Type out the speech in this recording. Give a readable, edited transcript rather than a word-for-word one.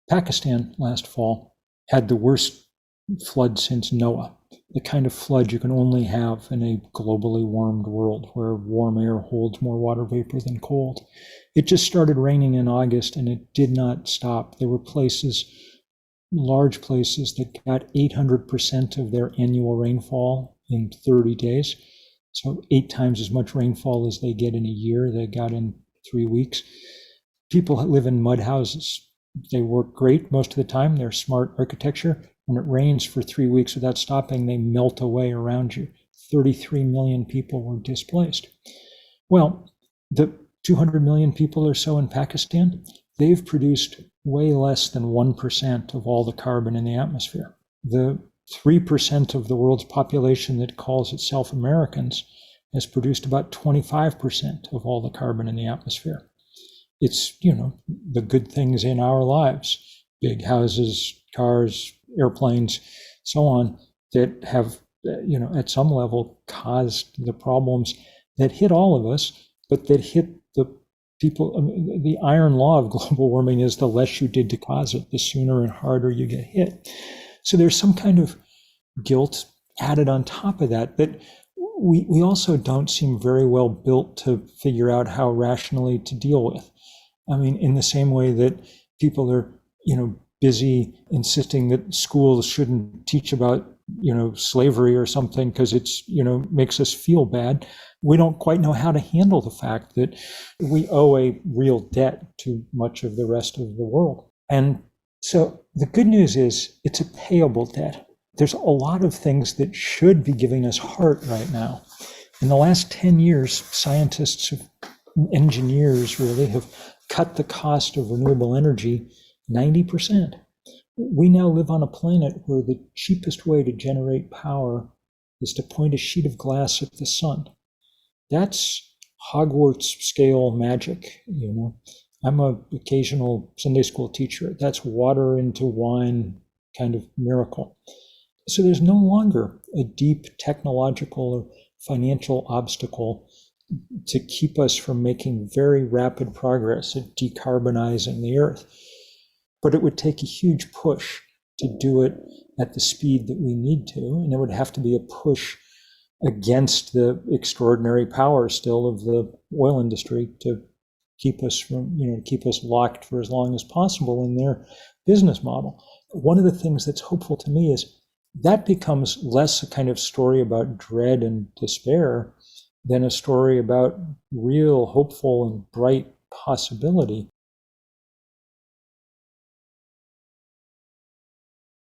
Pakistan last fall had the worst flood since Noah, the kind of flood you can only have in a globally warmed world where warm air holds more water vapor than cold. It just started raining in August and it did not stop. There were places, large places, that got 800% of their annual rainfall in 30 days. So 8 times as much rainfall as they get in a year, they got in 3 weeks. People live in mud houses. They work great most of the time. They're smart architecture. When it rains for 3 weeks without stopping, they melt away around you. 33 million people were displaced. Well, the 200 million people or so in Pakistan, they've produced way less than 1% of all the carbon in the atmosphere. The 3% of the world's population that calls itself Americans has produced about 25% of all the carbon in the atmosphere. It's, the good things in our lives, big houses, cars, airplanes, so on, that have, at some level caused the problems that hit all of us, but that hit the people. The iron law of global warming is the less you did to cause it, the sooner and harder you get hit. So there's some kind of guilt added on top of that we also don't seem very well built to figure out how rationally to deal with. I mean, in the same way that people are, busy insisting that schools shouldn't teach about, slavery or something because it's, makes us feel bad. We don't quite know how to handle the fact that we owe a real debt to much of the rest of the world. And so the good news is it's a payable debt. There's a lot of things that should be giving us heart right now. In the last 10 years, scientists, engineers really, have cut the cost of renewable energy 90%. We now live on a planet where the cheapest way to generate power is to point a sheet of glass at the sun. That's Hogwarts scale magic, I'm an occasional Sunday school teacher. That's water into wine kind of miracle. So there's no longer a deep technological or financial obstacle to keep us from making very rapid progress at decarbonizing the earth. But it would take a huge push to do it at the speed that we need to, and it would have to be a push against the extraordinary power still of the oil industry to keep us from, keep us locked for as long as possible in their business model. One of the things that's hopeful to me is that becomes less a kind of story about dread and despair than a story about real hopeful and bright possibility.